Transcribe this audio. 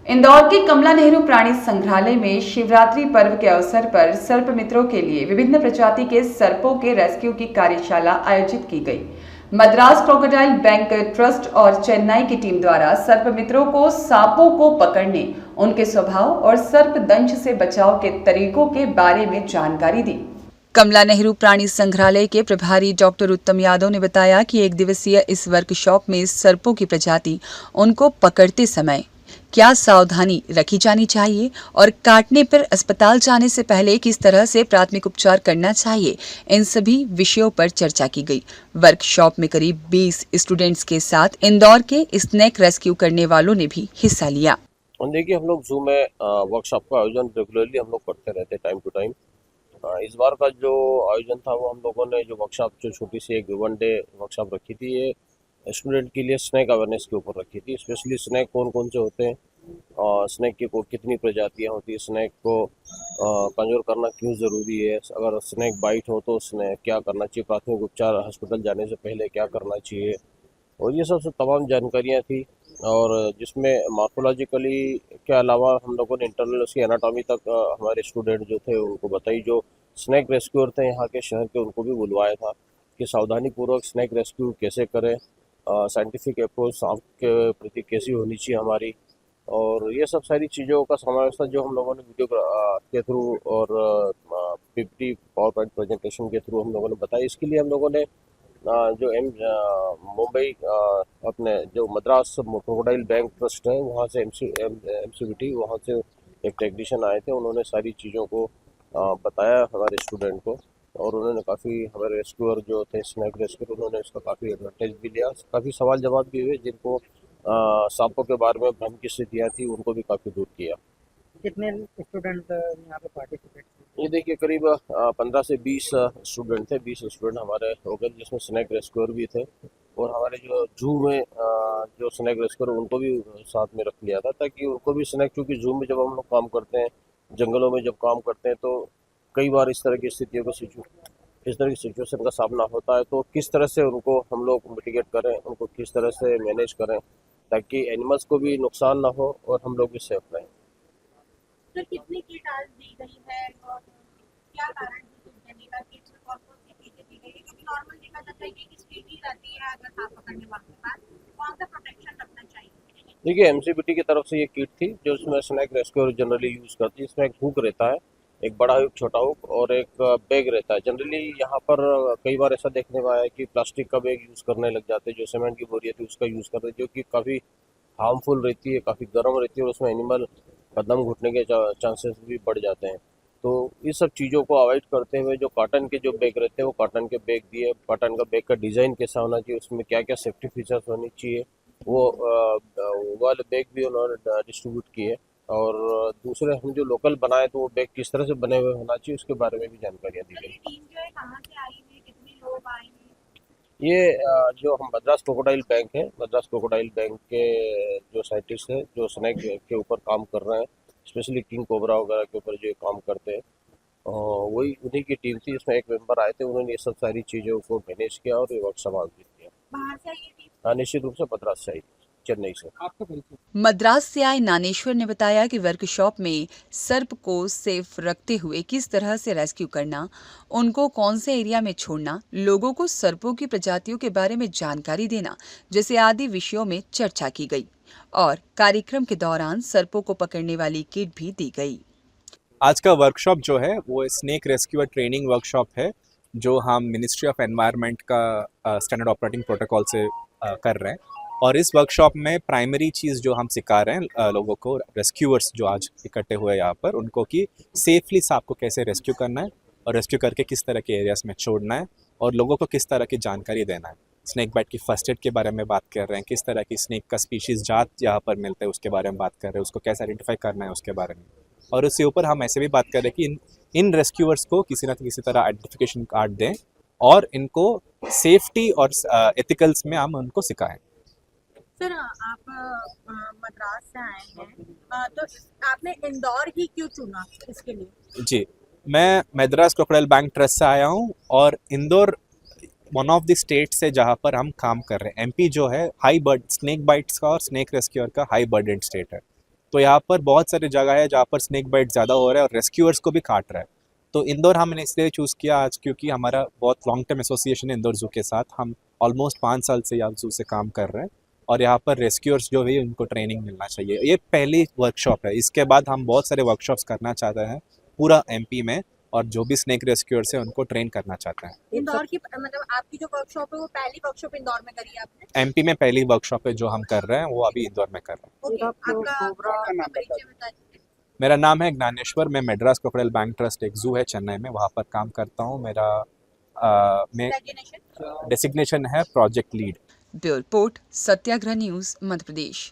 इंदौर के कमला नेहरू प्राणी संग्रहालय में शिवरात्रि पर्व के अवसर पर सर्प मित्रों के लिए विभिन्न प्रजाति के सर्पों के रेस्क्यू की कार्यशाला आयोजित की गई। मद्रास क्रोकोडाइल बैंक ट्रस्ट और चेन्नई की टीम द्वारा सर्प मित्रों को सांपों को पकड़ने, उनके स्वभाव और सर्प दंश से बचाव के तरीकों के बारे में जानकारी दी। कमला नेहरू प्राणी संग्रहालय के प्रभारी डॉक्टर उत्तम यादव ने बताया कि एक दिवसीय इस वर्कशॉप में सर्पों की प्रजाति, उनको पकड़ते समय क्या सावधानी रखी जानी चाहिए और काटने पर अस्पताल जाने से पहले किस तरह से प्राथमिक उपचार करना चाहिए, इन सभी विषयों पर चर्चा की गई। वर्कशॉप में करीब 20 स्टूडेंट्स के साथ इंदौर के स्नेक रेस्क्यू करने वालों ने भी हिस्सा लिया। देखिए, हम लोग जू में वर्कशॉप का आयोजन रेगुलरली हम लोग करते रहते हैं टाइम टू टाइम। इस बार का जो आयोजन था वो हम लोगों ने जो वर्कशॉप जो छोटी सी एक 1 डे वर्कशॉप रखी थी, ये स्टूडेंट के लिए स्नैक अवेयरनेस के ऊपर रखी थी। स्पेशली स्नैक कौन कौन से होते हैं, स्नैक की को कितनी प्रजातियां होती है, स्नैक को कंजोर करना क्यों ज़रूरी है, अगर स्नैक बाइट हो तो स्नैक क्या करना चाहिए, प्राथमिक उपचार हॉस्पिटल जाने से पहले क्या करना चाहिए, और ये सब तमाम जानकारियाँ थी। और जिसमें मार्फोलॉजिकली के अलावा हम लोगों ने इंटरनल उसकी एनाटॉमी तक हमारे स्टूडेंट जो थे उनको बताई। जो स्नैक रेस्क्यूअर थे यहाँ के शहर के, उनको भी बुलवाया था कि सावधानीपूर्वक स्नैक रेस्क्यू कैसे करें, साइंटिफिक अप्रोच सांप के प्रति कैसी होनी चाहिए हमारी, और ये सब सारी चीज़ों का समावेश था जो हम लोगों ने वीडियो के थ्रू और पीपीटी पावर पॉइंट प्रेजेंटेशन के थ्रू हम लोगों ने बताया। इसके लिए हम लोगों ने जो मुंबई अपने जो मद्रास क्रोकोडाइल बैंक ट्रस्ट है वहाँ से MCVT वहाँ से एक टेक्नीशियन आए थे। उन्होंने सारी चीज़ों को बताया हमारे स्टूडेंट को, और उन्होंने काफ़ी हमारे रेस्क्यूअर जो थे स्नैक रेस्क्यूअर, उन्होंने इसका काफ़ी एडवांटेज भी लिया। काफ़ी सवाल जवाब भी हुए, जिनको सांपों के बारे में भ्रम की स्थितियाँ थी उनको भी काफ़ी दूर किया। कितने स्टूडेंट यहाँ पे पार्टिसिपेट किए? ये देखिए, करीब 15 से 20 स्टूडेंट थे। 20 स्टूडेंट हमारे हो गए, जिसमें स्नैक रेस्क्यूअर भी थे, और हमारे जो जू में जो स्नैक रेस्क्यूअर उनको भी साथ में रख लिया था, ताकि उनको भी स्नैक, क्योंकि जू में जब हम लोग काम करते हैं, जंगलों में जब काम करते हैं, तो कई बार इस तरह की स्थितियों को इस तरह की सिचुएशन का सामना होता है, तो किस तरह से उनको हम लोग मिटिगेट करें, उनको किस तरह से मैनेज करें ताकि एनिमल्स को भी नुकसान ना हो और हम लोग भी सेफ रहें। सर, कितनी किट आज दी गई है और क्या कारण है किट देने का? किट में कौन कौन सी चीजें दी गई है? क्योंकि नॉर्मल देखा जाता है कि स्पीड ही रहती है, अगर सांप पकड़ने वाले के पास कौन सा प्रोटेक्शन रखना चाहिए? देखिए, MCVT की तरफ से ये किट थी जो इसमें स्नैक रेस्क्यूअर जनरली यूज़ करती है। इसमें एक हुक रहता है, एक बड़ा हुक, छोटा हुक, और एक बैग रहता है। जनरली यहाँ पर कई बार ऐसा देखने में आया है कि प्लास्टिक का बैग यूज़ करने लग जाते हैं, जो सीमेंट की बोरी थी उसका यूज़ करते हैं, जो कि काफ़ी हार्मफुल रहती है, काफ़ी गर्म रहती है, और उसमें एनिमल का दम घुटने के चांसेस भी बढ़ जाते हैं। तो इस सब चीज़ों को अवॉइड करते हुए जो कॉटन के जो बैग रहते हैं वो कॉटन के बैग दिए। कॉटन का बैग का डिज़ाइन कैसा होना चाहिए, उसमें क्या क्या सेफ्टी फीचर्स होनी चाहिए, वो वाले बैग भी उन्होंने डिस्ट्रीब्यूट किए। और दूसरे हम जो लोकल बनाए तो वो बैग किस तरह से बने हुए होना चाहिए उसके बारे में भी जानकारियाँ दी गई। टीम जो है कहाँ से आई है, कितने लोग आए हैं? ये जो हम मद्रास क्रोकोडाइल बैंक है, मद्रास क्रोकोडाइल बैंक के जो साइंटिस्ट हैं जो स्नैक के ऊपर काम कर रहे हैं, स्पेशली किंग कोबरा वगैरह के ऊपर जो काम करते हैं, वही उन्हीं की टीम थी। इसमें एक मेंबर आए थे, उन्होंने ये सब सारी चीज़ों को मैनेज किया और ये वर्कशॉप आयोजित किया। बाहर से आई है टीम? हाँ, निश्चित रूप से मद्रास से आई, चेन्नई से। आपका परिचय? मद्रास से आए नानेश्वर ने बताया कि वर्कशॉप में सर्प को सेफ रखते हुए किस तरह से रेस्क्यू करना, उनको कौन से एरिया में छोड़ना, लोगों को सर्पों की प्रजातियों के बारे में जानकारी देना जैसे आदि विषयों में चर्चा की गई, और कार्यक्रम के दौरान सर्पों को पकड़ने वाली किट भी दी गई। आज का वर्कशॉप जो है वो स्नेक रेस्क्यूअर ट्रेनिंग वर्कशॉप है, जो हम मिनिस्ट्री ऑफ एनवायरनमेंट का स्टैंडर्ड ऑपरेटिंग प्रोटोकॉल से कर रहे हैं। और इस वर्कशॉप में प्राइमरी चीज़ जो हम सिखा रहे हैं लोगों को, रेस्क्यूअर्स जो आज इकट्ठे हुए यहाँ पर, उनको कि सेफली सांप को कैसे रेस्क्यू करना है और रेस्क्यू करके किस तरह के एरियाज में छोड़ना है, और लोगों को किस तरह की जानकारी देना है। स्नेक बाइट की फर्स्ट एड के बारे में बात कर रहे हैं, किस तरह की स्नेक का स्पीशीज़ जात यहाँ पर मिलता है उसके बारे में बात कर रहे हैं, उसको कैसे आइडेंटिफाई करना है उसके बारे में। और उसके ऊपर हम ऐसे भी बात कर रहे हैं कि इन रेस्क्यूअर्स को किसी न किसी तरह आइडेंटिफिकेशन कार्ड दें और इनको सेफ्टी और एथिकल्स में हम उनको सिखाएं। सर, आप मद्रास से आए हैं, तो आपने इंदौर ही क्यों चुना इसके लिए? जी, मैं मद्रास क्रोकोडाइल बैंक ट्रस्ट से आया हूँ, और Indore one of the states है जहाँ पर हम काम कर रहे हैं। MP जो है हाई बर्ड स्नेक बाइट्स का और स्नेक रेस्क्यूअर का हाई बर्डन स्टेट है। तो यहाँ पर बहुत सारी जगह है जहाँ पर स्नेक बाइट ज़्यादा हो रहा है और रेस्क्यूअर्स को भी काट रहा है। तो इंदौर हमने इसलिए चूज़ किया आज क्योंकि हमारा बहुत लॉन्ग टर्म एसोसिएशन है इंदौर जू के साथ। हम ऑलमोस्ट 5 साल से यहाँ जू से काम कर रहे हैं और यहाँ पर रेस्क्यूअर्स जो है उनको ट्रेनिंग मिलना चाहिए। ये पहली वर्कशॉप है, इसके बाद हम बहुत सारे वर्कशॉप्स करना चाहते हैं पूरा एमपी में, और जो भी स्नेक रेस्क्यूअर्स है उनको ट्रेन करना चाहते हैं। इंदौर की मतलब आपकी जो वर्कशॉप है वो पहली वर्कशॉप इंदौर में करी है आपने? एमपी में पहली वर्कशॉप है जो हम कर रहे हैं, वो अभी इंदौर में कर रहे हैं। ओके, आपको आपका कोबरा का नाम परिचय बता दीजिए। मेरा नाम है ज्ञानेश्वर, मैं मेड्रास क्रोकोडाइल बैंक ट्रस्ट एक जू है चेन्नई में, वहाँ पर काम करता हूँ। मेरा मैं डेजिग्नेशन? डेसिग्नेशन है प्रोजेक्ट लीड। ब्यूरो रिपोर्ट, सत्याग्रह न्यूज, मध्य प्रदेश।